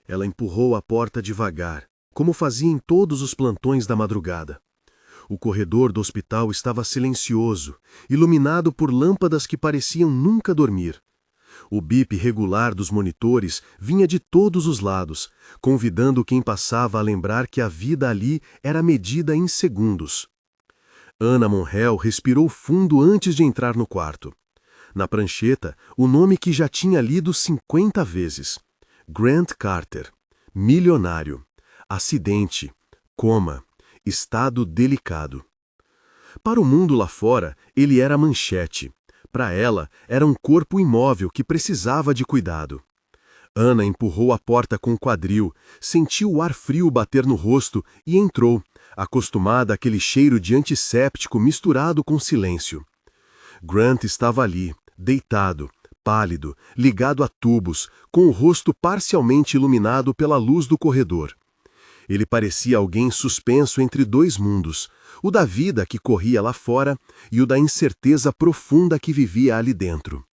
Ela empurrou a porta devagar, como fazia em todos os plantões da madrugada. O corredor do hospital estava silencioso, iluminado por lâmpadas que pareciam nunca dormir. O bip regular dos monitores vinha de todos os lados, convidando quem passava a lembrar que a vida ali era medida em segundos. Anna Monreal respirou fundo antes de entrar no quarto. Na prancheta, o nome que já tinha lido 50 vezes. Grant Carter. Milionário. Acidente. Coma. Estado delicado. Para o mundo lá fora, ele era manchete. Para ela, era um corpo imóvel que precisava de cuidado. Anna empurrou a porta com o quadril, sentiu o ar frio bater no rosto e entrou, acostumada àquele cheiro de antisséptico misturado com silêncio. Grant estava ali, deitado, pálido, ligado a tubos, com o rosto parcialmente iluminado pela luz do corredor. Ele parecia alguém suspenso entre dois mundos, o da vida que corria lá fora e o da incerteza profunda que vivia ali dentro.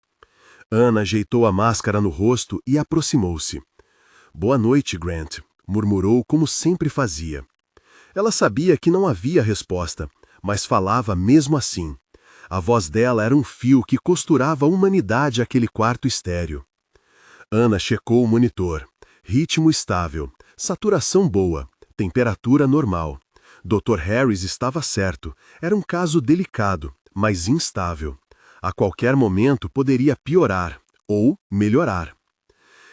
Anna ajeitou a máscara no rosto e aproximou-se. "Boa noite, Grant", murmurou como sempre fazia. Ela sabia que não havia resposta, mas falava mesmo assim. A voz dela era um fio que costurava a humanidade àquele quarto estéril. Anna checou o monitor. Ritmo estável, saturação boa, temperatura normal. Dr. Harris estava certo, era um caso delicado, mas instável. A qualquer momento poderia piorar, ou melhorar.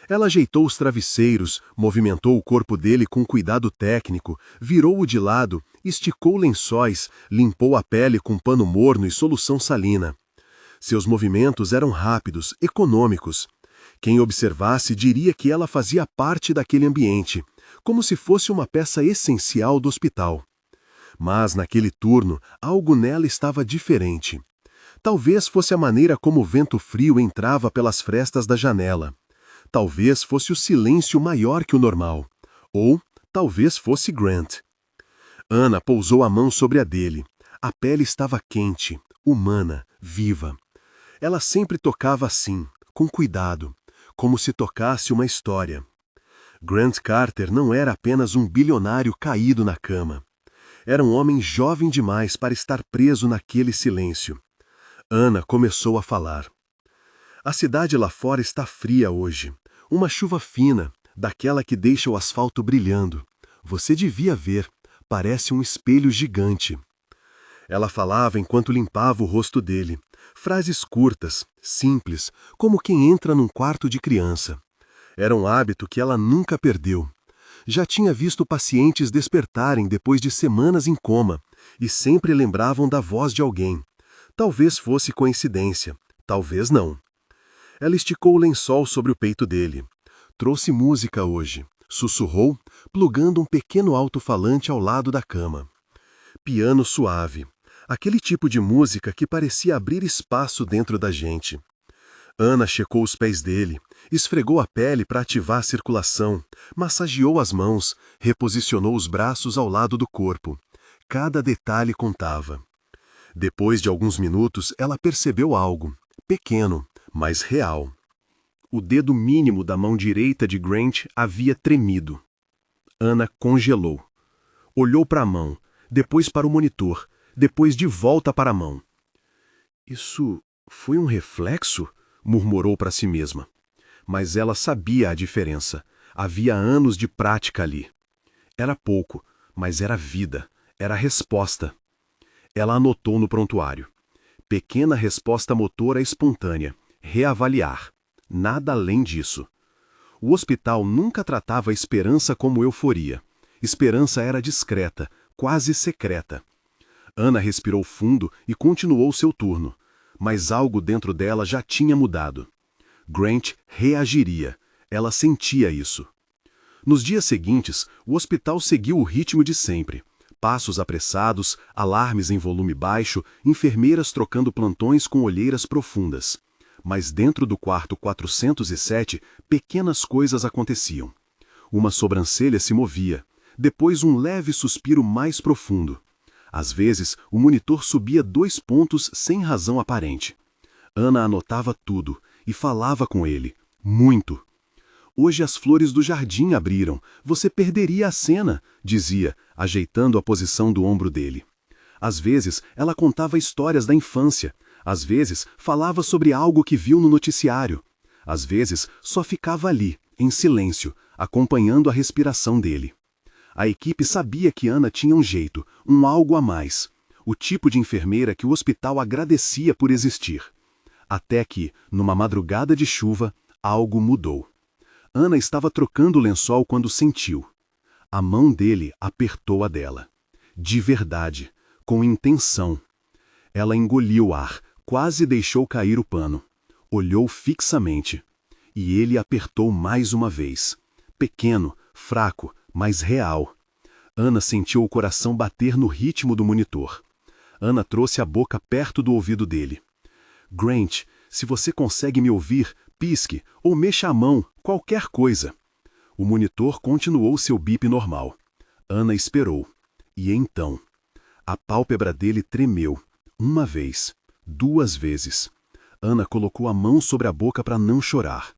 Ela ajeitou os travesseiros, movimentou o corpo dele com cuidado técnico, virou-o de lado, esticou lençóis, limpou a pele com pano morno e solução salina. Seus movimentos eram rápidos, econômicos. Quem observasse diria que ela fazia parte daquele ambiente, como se fosse uma peça essencial do hospital. Mas, naquele turno, algo nela estava diferente. Talvez fosse a maneira como o vento frio entrava pelas frestas da janela. Talvez fosse o silêncio maior que o normal. Ou talvez fosse Grant. Anna pousou a mão sobre a dele. A pele estava quente, humana, viva. Ela sempre tocava assim, com cuidado, como se tocasse uma história. Grant Carter não era apenas um bilionário caído na cama. Era um homem jovem demais para estar preso naquele silêncio. Anna começou a falar. A cidade lá fora está fria hoje. Uma chuva fina, daquela que deixa o asfalto brilhando. Você devia ver, parece um espelho gigante. Ela falava enquanto limpava o rosto dele. Frases curtas, simples, como quem entra num quarto de criança. Era um hábito que ela nunca perdeu. Já tinha visto pacientes despertarem depois de semanas em coma, e sempre lembravam da voz de alguém. Talvez fosse coincidência, talvez não. Ela esticou o lençol sobre o peito dele. Trouxe música hoje, sussurrou, plugando um pequeno alto-falante ao lado da cama. Piano suave, aquele tipo de música que parecia abrir espaço dentro da gente. Anna checou os pés dele, esfregou a pele para ativar a circulação, massageou as mãos, reposicionou os braços ao lado do corpo. Cada detalhe contava. Depois de alguns minutos, ela percebeu algo, pequeno, mas real. O dedo mínimo da mão direita de Grant havia tremido. Anna congelou. Olhou para a mão, depois para o monitor, depois de volta para a mão. "Isso foi um reflexo?", murmurou para si mesma. Mas ela sabia a diferença. Havia anos de prática ali. Era pouco, mas era vida, era resposta. Ela anotou no prontuário. Pequena resposta motora espontânea. Reavaliar. Nada além disso. O hospital nunca tratava a esperança como euforia. Esperança era discreta, quase secreta. Anna respirou fundo e continuou seu turno. Mas algo dentro dela já tinha mudado. Grant reagiria. Ela sentia isso. Nos dias seguintes, o hospital seguiu o ritmo de sempre. Passos apressados, alarmes em volume baixo, enfermeiras trocando plantões com olheiras profundas. Mas dentro do quarto 407, pequenas coisas aconteciam. Uma sobrancelha se movia, depois um leve suspiro mais profundo. Às vezes, o monitor subia 2 pontos sem razão aparente. Anna anotava tudo e falava com ele, muito. Hoje as flores do jardim abriram. Você perderia a cena, dizia, ajeitando a posição do ombro dele. Às vezes, ela contava histórias da infância. Às vezes, falava sobre algo que viu no noticiário. Às vezes, só ficava ali, em silêncio, acompanhando a respiração dele. A equipe sabia que Ana tinha um jeito, um algo a mais. O tipo de enfermeira que o hospital agradecia por existir. Até que, numa madrugada de chuva, algo mudou. Ana estava trocando o lençol quando sentiu. A mão dele apertou a dela. De verdade, com intenção. Ela engoliu o ar, quase deixou cair o pano. Olhou fixamente. E ele apertou mais uma vez. Pequeno, fraco, mas real. Ana sentiu o coração bater no ritmo do monitor. Ana trouxe a boca perto do ouvido dele. Grant, se você consegue me ouvir, pisque ou mexa a mão, qualquer coisa. O monitor continuou seu bip normal. Ana esperou. E então, a pálpebra dele tremeu. Uma vez, 2 vezes. Ana colocou a mão sobre a boca para não chorar.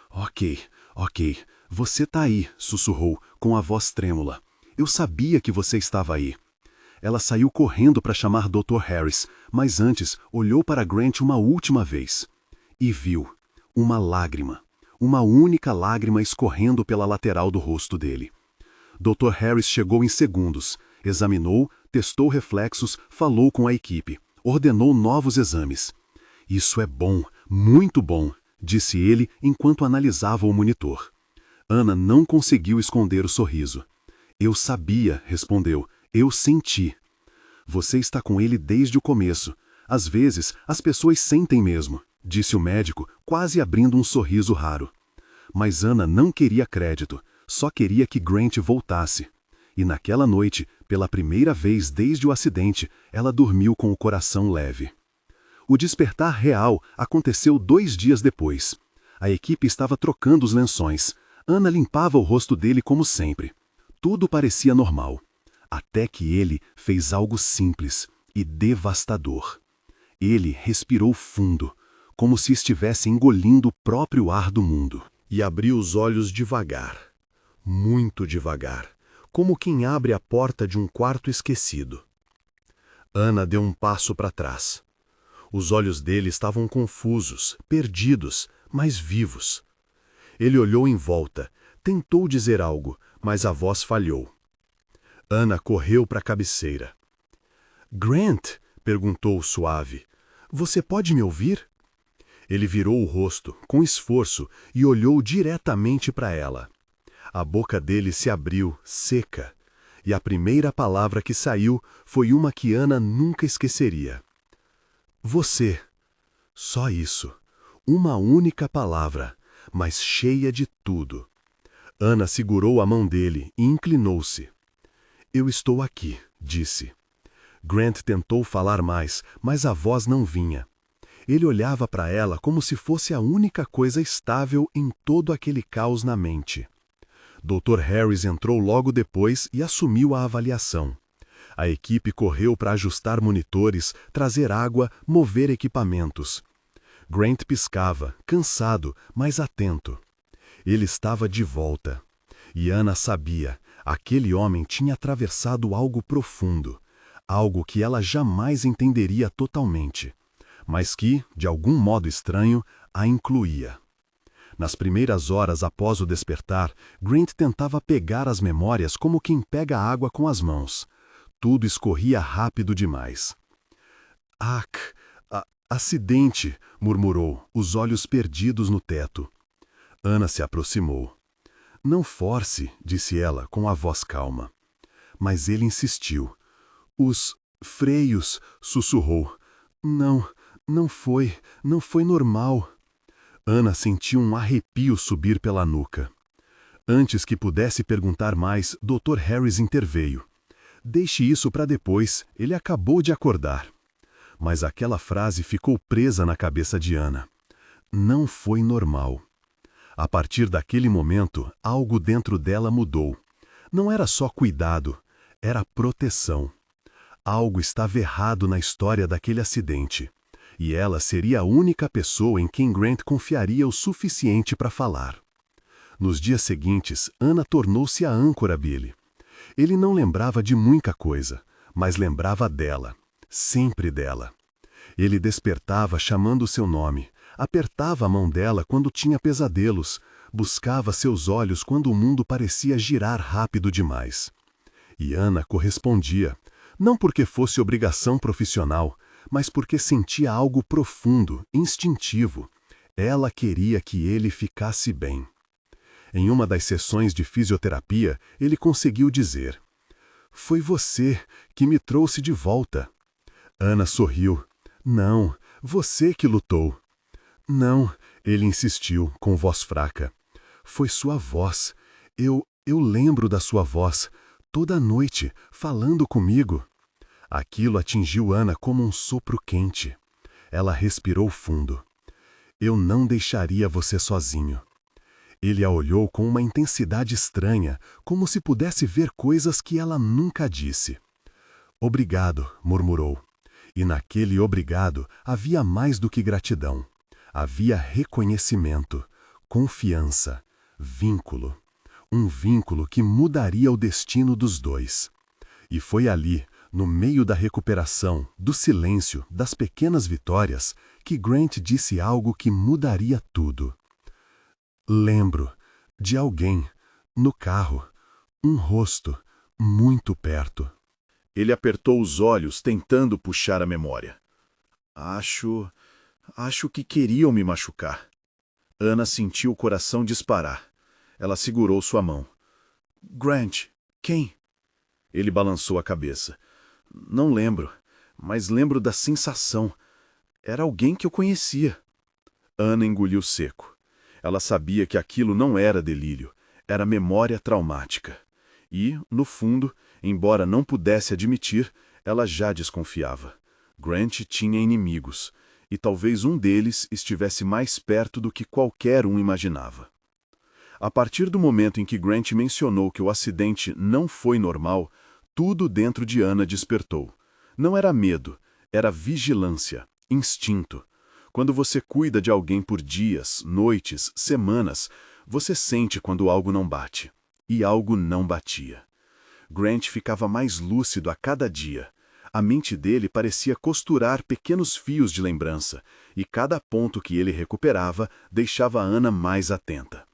Ok, você tá aí, sussurrou, com a voz trêmula. Eu sabia que você estava aí. Ela saiu correndo para chamar Dr. Harris, mas antes olhou para Grant uma última vez. E viu uma lágrima, uma única lágrima escorrendo pela lateral do rosto dele. Dr. Harris chegou em segundos, examinou, testou reflexos, falou com a equipe, ordenou novos exames. Isso é bom, muito bom, disse ele enquanto analisava o monitor. Ana não conseguiu esconder o sorriso. Eu sabia, respondeu. Eu senti. Você está com ele desde o começo. Às vezes, as pessoas sentem mesmo, disse o médico, quase abrindo um sorriso raro. Mas Ana não queria crédito, só queria que Grant voltasse. E naquela noite, pela primeira vez desde o acidente, ela dormiu com o coração leve. O despertar real aconteceu 2 dias depois. A equipe estava trocando os lençóis. Ana limpava o rosto dele como sempre. Tudo parecia normal. Até que ele fez algo simples e devastador. Ele respirou fundo, como se estivesse engolindo o próprio ar do mundo. E abriu os olhos devagar, muito devagar, como quem abre a porta de um quarto esquecido. Ana deu um passo para trás. Os olhos dele estavam confusos, perdidos, mas vivos. Ele olhou em volta, tentou dizer algo, mas a voz falhou. Ana correu para a cabeceira. Grant, perguntou suave, você pode me ouvir? Ele virou o rosto, com esforço, e olhou diretamente para ela. A boca dele se abriu, seca, e a primeira palavra que saiu foi uma que Ana nunca esqueceria. Você. Só isso. Uma única palavra, mas cheia de tudo. Ana segurou a mão dele e inclinou-se. Eu estou aqui, disse. Grant tentou falar mais, mas a voz não vinha. Ele olhava para ela como se fosse a única coisa estável em todo aquele caos na mente. Dr. Harris entrou logo depois e assumiu a avaliação. A equipe correu para ajustar monitores, trazer água, mover equipamentos. Grant piscava, cansado, mas atento. Ele estava de volta. E Ana sabia, aquele homem tinha atravessado algo profundo, algo que ela jamais entenderia totalmente, mas que, de algum modo estranho, a incluía. Nas primeiras horas após o despertar, Grant tentava pegar as memórias como quem pega a água com as mãos. Tudo escorria rápido demais. Acidente, murmurou, os olhos perdidos no teto. Ana se aproximou. Não force, disse ela com a voz calma. Mas ele insistiu. Os freios, sussurrou. Não foi normal. Ana sentiu um arrepio subir pela nuca. Antes que pudesse perguntar mais, Dr. Harris interveio. Deixe isso para depois, ele acabou de acordar. Mas aquela frase ficou presa na cabeça de Ana. Não foi normal. A partir daquele momento, algo dentro dela mudou. Não era só cuidado, era proteção. Algo estava errado na história daquele acidente. E ela seria a única pessoa em quem Grant confiaria o suficiente para falar. Nos dias seguintes, Ana tornou-se a âncora Billy. Ele não lembrava de muita coisa, mas lembrava dela, sempre dela. Ele despertava chamando seu nome, apertava a mão dela quando tinha pesadelos, buscava seus olhos quando o mundo parecia girar rápido demais. E Ana correspondia, não porque fosse obrigação profissional, mas porque sentia algo profundo, instintivo. Ela queria que ele ficasse bem. Em uma das sessões de fisioterapia, ele conseguiu dizer: "Foi você que me trouxe de volta." Ana sorriu. "Não, você que lutou." "Não," ele insistiu, com voz fraca. "Foi sua voz. Eu lembro da sua voz, toda noite, falando comigo." Aquilo atingiu Ana como um sopro quente. Ela respirou fundo. "Eu não deixaria você sozinho." Ele a olhou com uma intensidade estranha, como se pudesse ver coisas que ela nunca disse. "Obrigado," murmurou. E naquele obrigado havia mais do que gratidão. Havia reconhecimento, confiança, vínculo. Um vínculo que mudaria o destino dos dois. E foi ali, no meio da recuperação, do silêncio, das pequenas vitórias, que Grant disse algo que mudaria tudo. "Lembro de alguém, no carro, um rosto, muito perto." Ele apertou os olhos, tentando puxar a memória. Acho que queriam me machucar." Ana sentiu o coração disparar. Ela segurou sua mão. "Grant, quem?" Ele balançou a cabeça. "Não lembro, mas lembro da sensação. Era alguém que eu conhecia." Ana engoliu seco. Ela sabia que aquilo não era delírio, era memória traumática. E, no fundo, embora não pudesse admitir, ela já desconfiava. Grant tinha inimigos, e talvez um deles estivesse mais perto do que qualquer um imaginava. A partir do momento em que Grant mencionou que o acidente não foi normal, tudo dentro de Ana despertou. Não era medo, era vigilância, instinto. Quando você cuida de alguém por dias, noites, semanas, você sente quando algo não bate. E algo não batia. Grant ficava mais lúcido a cada dia. A mente dele parecia costurar pequenos fios de lembrança, e cada ponto que ele recuperava deixava Ana mais atenta.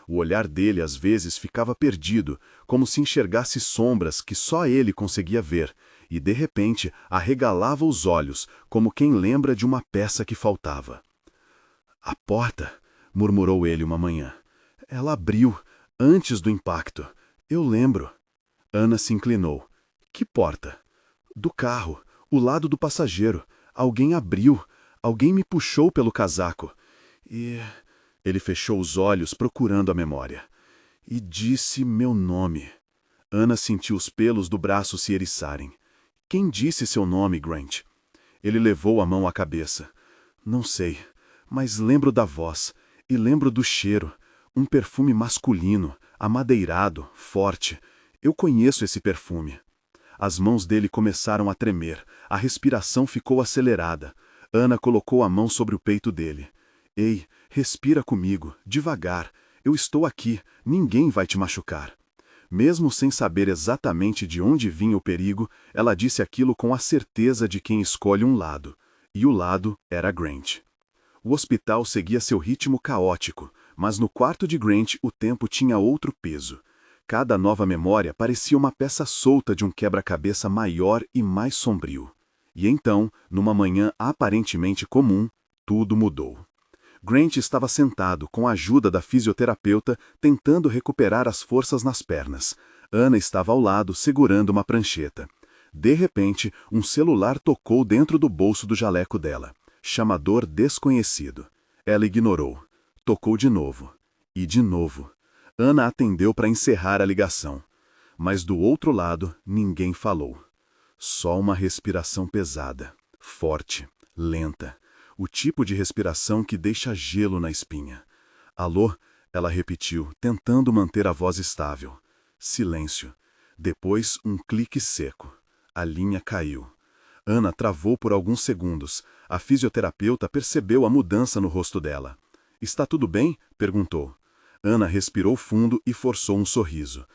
O olhar dele às vezes ficava perdido, como se enxergasse sombras que só ele conseguia ver, e de repente arregalava os olhos, como quem lembra de uma peça que faltava. "A porta", murmurou ele uma manhã. "Ela abriu, antes do impacto. Eu lembro." Ana se inclinou. "Que porta?" "Do carro, o lado do passageiro. Alguém abriu. Alguém me puxou pelo casaco. E..." Ele fechou os olhos procurando a memória. "E disse meu nome." Ana sentiu os pelos do braço se eriçarem. "Quem disse seu nome, Grant?" Ele levou a mão à cabeça. "Não sei, mas lembro da voz. E lembro do cheiro. Um perfume masculino, amadeirado, forte. Eu conheço esse perfume." As mãos dele começaram a tremer. A respiração ficou acelerada. Ana colocou a mão sobre o peito dele. "Ei, respira comigo, devagar. Eu estou aqui, ninguém vai te machucar." Mesmo sem saber exatamente de onde vinha o perigo, ela disse aquilo com a certeza de quem escolhe um lado. E o lado era Grant. O hospital seguia seu ritmo caótico, mas no quarto de Grant o tempo tinha outro peso. Cada nova memória parecia uma peça solta de um quebra-cabeça maior e mais sombrio. E então, numa manhã aparentemente comum, tudo mudou. Grant estava sentado, com a ajuda da fisioterapeuta, tentando recuperar as forças nas pernas. Ana estava ao lado, segurando uma prancheta. De repente, um celular tocou dentro do bolso do jaleco dela. Chamador desconhecido. Ela ignorou. Tocou de novo. E de novo. Ana atendeu para encerrar a ligação. Mas do outro lado, ninguém falou. Só uma respiração pesada, forte, lenta. O tipo de respiração que deixa gelo na espinha. "Alô?" ela repetiu, tentando manter a voz estável. Silêncio. Depois, um clique seco. A linha caiu. Ana travou por alguns segundos. A fisioterapeuta percebeu a mudança no rosto dela. "Está tudo bem?" perguntou. Ana respirou fundo e forçou um sorriso.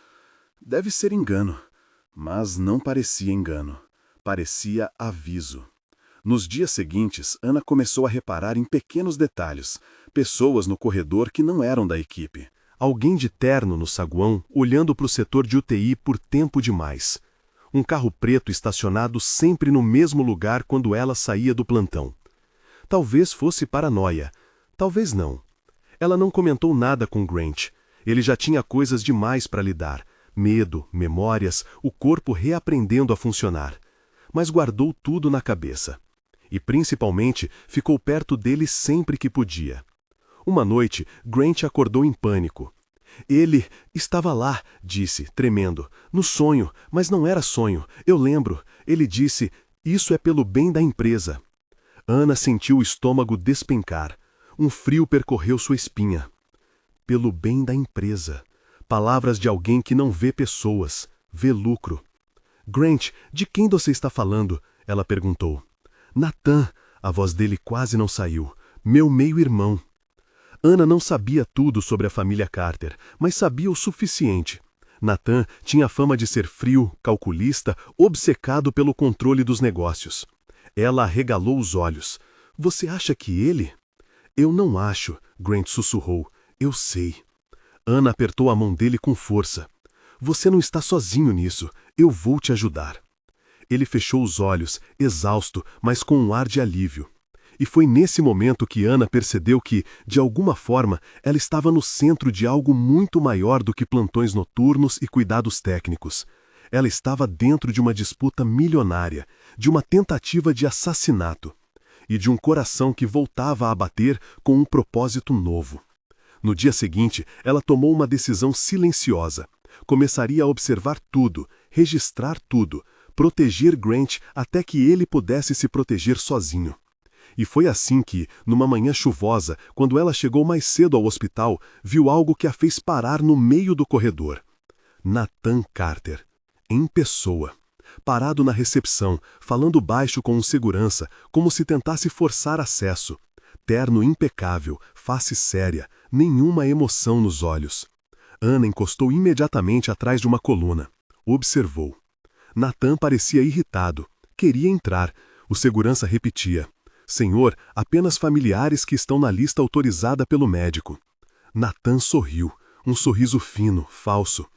Deve ser engano. Mas não parecia engano. Parecia aviso. Nos dias seguintes, Ana começou a reparar em pequenos detalhes. Pessoas no corredor que não eram da equipe. Alguém de terno no saguão, olhando para o setor de UTI por tempo demais. Um carro preto estacionado sempre no mesmo lugar quando ela saía do plantão. Talvez fosse paranoia. Talvez não. Ela não comentou nada com Grant. Ele já tinha coisas demais para lidar. Medo, memórias, o corpo reaprendendo a funcionar. Mas guardou tudo na cabeça. E, principalmente, ficou perto dele sempre que podia. Uma noite, Grant acordou em pânico. Ele estava lá, disse, tremendo. No sonho, mas não era sonho. Eu lembro. Ele disse, isso é pelo bem da empresa. Ana sentiu o estômago despencar. Um frio percorreu sua espinha. Pelo bem da empresa. Palavras de alguém que não vê pessoas, vê lucro. Grant, de quem você está falando? Ela perguntou. Nathan, a voz dele quase não saiu. Meu meio-irmão. Ana não sabia tudo sobre a família Carter, mas sabia o suficiente. Nathan tinha fama de ser frio, calculista, obcecado pelo controle dos negócios. Ela arregalou os olhos. Você acha que ele? Eu não acho, Grant sussurrou. Eu sei. Ana apertou a mão dele com força. Você não está sozinho nisso. Eu vou te ajudar. Ele fechou os olhos, exausto, mas com um ar de alívio. E foi nesse momento que Ana percebeu que, de alguma forma, ela estava no centro de algo muito maior do que plantões noturnos e cuidados técnicos. Ela estava dentro de uma disputa milionária, de uma tentativa de assassinato, e de um coração que voltava a bater com um propósito novo. No dia seguinte, ela tomou uma decisão silenciosa. Começaria a observar tudo, registrar tudo, proteger Grant até que ele pudesse se proteger sozinho. E foi assim que, numa manhã chuvosa, quando ela chegou mais cedo ao hospital, viu algo que a fez parar no meio do corredor. Nathan Carter, em pessoa, parado na recepção, falando baixo com um segurança, como se tentasse forçar acesso. Terno impecável, face séria, nenhuma emoção nos olhos. Ana encostou imediatamente atrás de uma coluna. Observou. Nathan parecia irritado. Queria entrar. O segurança repetia. Senhor, apenas familiares que estão na lista autorizada pelo médico. Nathan sorriu. Um sorriso fino, falso.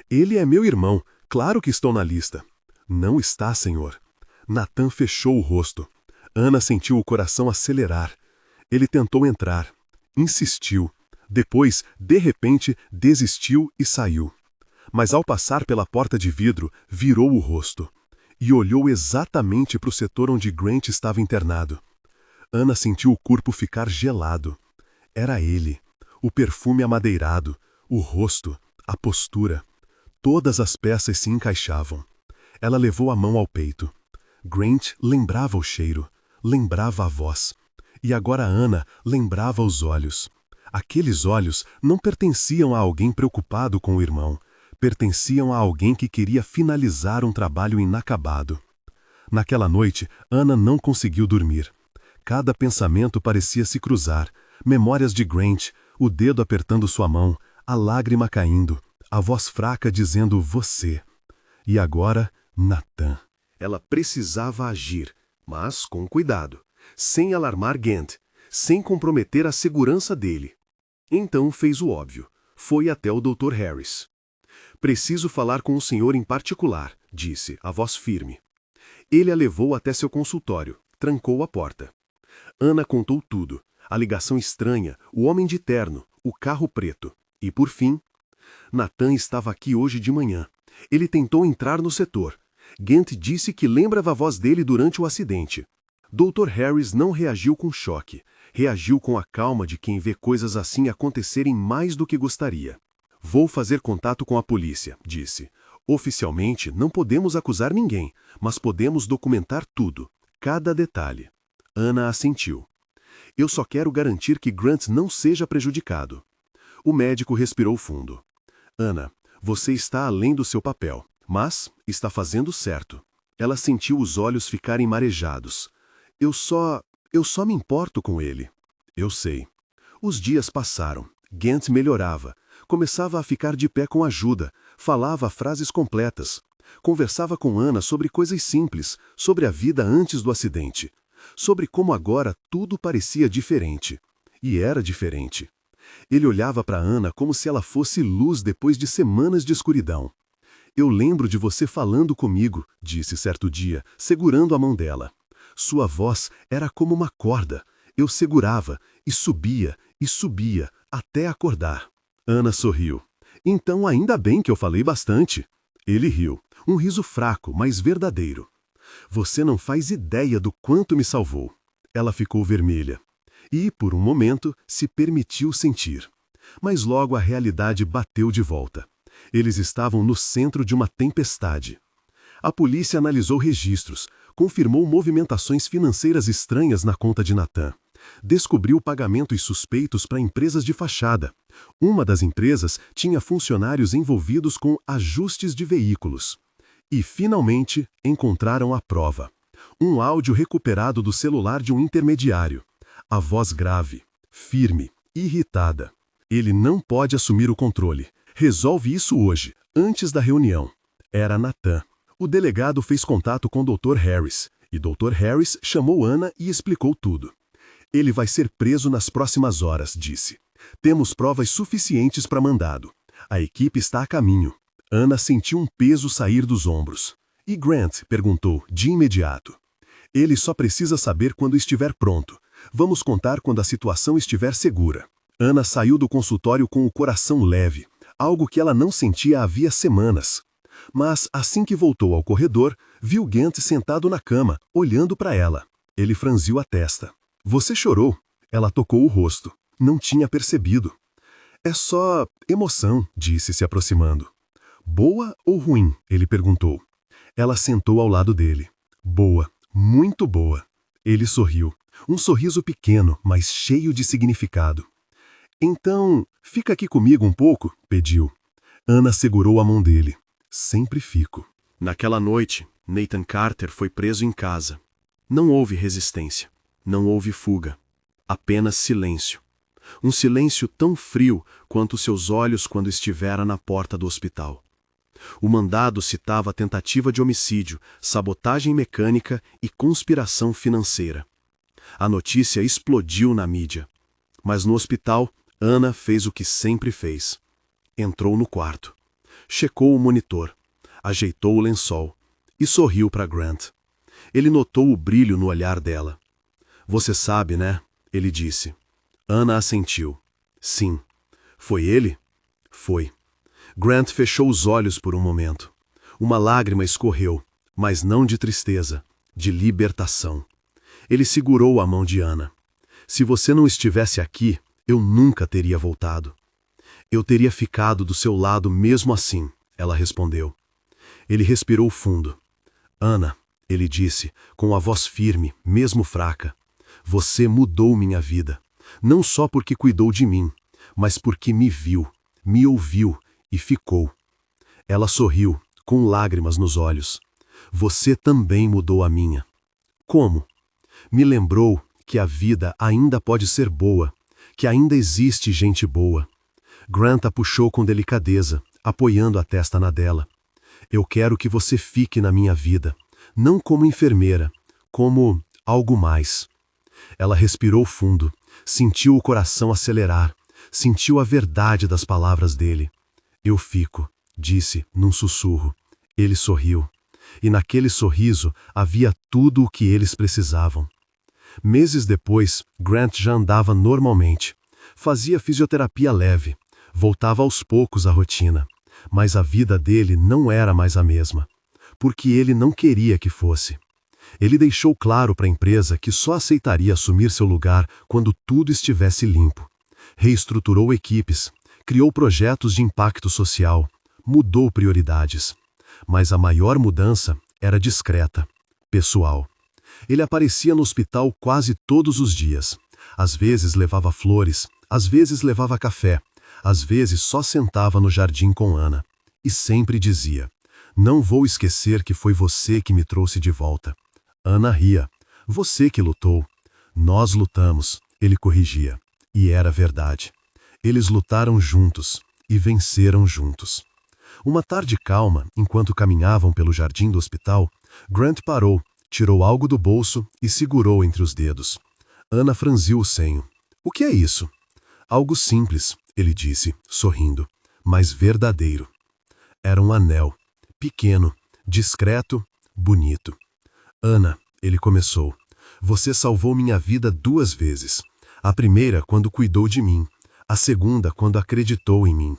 Ele é meu irmão. Claro que estou na lista. Não está, senhor. Nathan fechou o rosto. Ana sentiu o coração acelerar. Ele tentou entrar. Insistiu. Depois, de repente, desistiu e saiu. Mas ao passar pela porta de vidro, virou o rosto. E olhou exatamente para o setor onde Grant estava internado. Ana sentiu o corpo ficar gelado. Era ele. O perfume amadeirado, o rosto, a postura. Todas as peças se encaixavam. Ela levou a mão ao peito. Grant lembrava o cheiro, lembrava a voz. E agora Ana lembrava os olhos. Aqueles olhos não pertenciam a alguém preocupado com o irmão. Pertenciam a alguém que queria finalizar um trabalho inacabado. Naquela noite, Ana não conseguiu dormir. Cada pensamento parecia se cruzar. Memórias de Grant, o dedo apertando sua mão, a lágrima caindo, a voz fraca dizendo você. E agora, Nathan. Ela precisava agir, mas com cuidado, sem alarmar Gant, sem comprometer a segurança dele. Então fez o óbvio. Foi até o Dr. Harris. Preciso falar com o senhor em particular, disse, a voz firme. Ele a levou até seu consultório, trancou a porta. Ana contou tudo, a ligação estranha, o homem de terno, o carro preto. E por fim, Nathan estava aqui hoje de manhã. Ele tentou entrar no setor. Gant disse que lembrava a voz dele durante o acidente. Dr. Harris não reagiu com choque. Reagiu com a calma de quem vê coisas assim acontecerem mais do que gostaria. Vou fazer contato com a polícia, disse. Oficialmente, não podemos acusar ninguém, mas podemos documentar tudo, cada detalhe. Ana assentiu. Eu só quero garantir que Grant não seja prejudicado. O médico respirou fundo. Ana, você está além do seu papel, mas está fazendo certo. Ela sentiu os olhos ficarem marejados. Eu só me importo com ele. Eu sei. Os dias passaram. Gant melhorava, Começava a ficar de pé com ajuda, falava frases completas. Conversava com Ana sobre coisas simples, sobre a vida antes do acidente, sobre como agora tudo parecia diferente. E era diferente. Ele olhava para Ana como se ela fosse luz depois de semanas de escuridão. Eu lembro de você falando comigo, disse certo dia, segurando a mão dela. Sua voz era como uma corda. Eu segurava, e subia, até acordar. Ana sorriu. Então ainda bem que eu falei bastante. Ele riu, um riso fraco, mas verdadeiro. Você não faz ideia do quanto me salvou. Ela ficou vermelha. E, por um momento, se permitiu sentir. Mas logo a realidade bateu de volta. Eles estavam no centro de uma tempestade. A polícia analisou registros, confirmou movimentações financeiras estranhas na conta de Nathan. Descobriu pagamentos suspeitos para empresas de fachada. Uma das empresas tinha funcionários envolvidos com ajustes de veículos. E, finalmente, encontraram a prova. Um áudio recuperado do celular de um intermediário. A voz grave, firme, irritada. Ele não pode assumir o controle. Resolve isso hoje, antes da reunião. Era Nathan. O delegado fez contato com o Dr. Harris, e Dr. Harris chamou Ana e explicou tudo. Ele vai ser preso nas próximas horas, disse. Temos provas suficientes para mandado. A equipe está a caminho. Ana sentiu um peso sair dos ombros. E Grant? Perguntou, de imediato. Ele só precisa saber quando estiver pronto. Vamos contar quando a situação estiver segura. Ana saiu do consultório com o coração leve, algo que ela não sentia havia semanas. Mas, assim que voltou ao corredor, viu Gant sentado na cama, olhando para ela. Ele franziu a testa. Você chorou? Ela tocou o rosto. Não tinha percebido. É só emoção, disse se aproximando. Boa ou ruim? Ele perguntou. Ela sentou ao lado dele. Boa, muito boa. Ele sorriu. Um sorriso pequeno, mas cheio de significado. Então, fica aqui comigo um pouco, pediu. Ana segurou a mão dele. Sempre fico. Naquela noite, Nathan Carter foi preso em casa. Não houve resistência. Não houve fuga. Apenas silêncio. Um silêncio tão frio quanto seus olhos quando estivera na porta do hospital. O mandado citava tentativa de homicídio, sabotagem mecânica e conspiração financeira. A notícia explodiu na mídia. Mas no hospital, Ana fez o que sempre fez. Entrou no quarto. Checou o monitor. Ajeitou o lençol. E sorriu para Grant. Ele notou o brilho no olhar dela. Você sabe, né? Ele disse. Ana assentiu. Sim. Foi ele? Foi. Grant fechou os olhos por um momento. Uma lágrima escorreu, mas não de tristeza, de libertação. Ele segurou a mão de Ana. Se você não estivesse aqui, eu nunca teria voltado. Eu teria ficado do seu lado mesmo assim, ela respondeu. Ele respirou fundo. Ana, ele disse, com a voz firme, mesmo fraca, você mudou minha vida. Não só porque cuidou de mim, mas porque me viu, me ouviu e ficou. Ela sorriu, com lágrimas nos olhos. Você também mudou a minha. Como? Me lembrou que a vida ainda pode ser boa, que ainda existe gente boa. Grant a puxou com delicadeza, apoiando a testa na dela. Eu quero que você fique na minha vida, não como enfermeira, como algo mais. Ela respirou fundo, sentiu o coração acelerar, sentiu a verdade das palavras dele. Eu fico, disse, num sussurro. Ele sorriu. E naquele sorriso havia tudo o que eles precisavam. Meses depois, Grant já andava normalmente. Fazia fisioterapia leve. Voltava aos poucos à rotina. Mas a vida dele não era mais a mesma. Porque ele não queria que fosse. Ele deixou claro para a empresa que só aceitaria assumir seu lugar quando tudo estivesse limpo. Reestruturou equipes, criou projetos de impacto social, mudou prioridades. Mas a maior mudança era discreta, pessoal. Ele aparecia no hospital quase todos os dias. Às vezes levava flores, às vezes levava café, às vezes só sentava no jardim com Ana. E sempre dizia, não vou esquecer que foi você que me trouxe de volta. Ana ria. Você que lutou. Nós lutamos, ele corrigia. E era verdade. Eles lutaram juntos. e venceram juntos. Uma tarde calma, enquanto caminhavam pelo jardim do hospital, Grant parou, tirou algo do bolso e segurou entre os dedos. Ana franziu o senho. "O que é isso?" "Algo simples", ele disse, sorrindo, "mas verdadeiro." Era um anel, pequeno, discreto, bonito. "Ana", ele começou, "você salvou minha vida 2 vezes. A primeira quando cuidou de mim, a segunda quando acreditou em mim.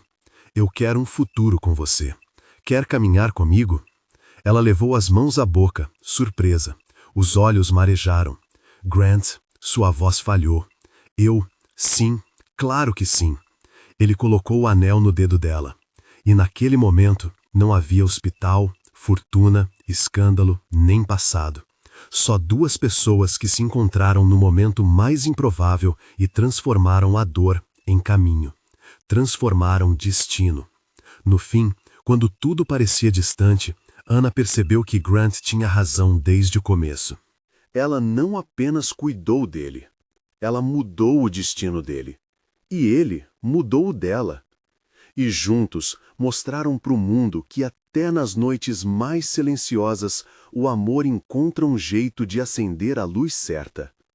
Eu quero um futuro com você. Quer caminhar comigo?" Ela levou as mãos à boca, surpresa. Os olhos marejaram. "Grant", sua voz falhou. Sim, claro que sim." Ele colocou o anel no dedo dela. E naquele momento não havia hospital, fortuna, escândalo, nem passado. Só 2 pessoas que se encontraram no momento mais improvável e transformaram a dor em caminho. Transformaram destino. No fim, quando tudo parecia distante, Ana percebeu que Grant tinha razão desde o começo. Ela não apenas cuidou dele, ela mudou o destino dele. E ele mudou o dela. E juntos mostraram para o mundo que até nas noites mais silenciosas o amor encontra um jeito de acender a luz certa.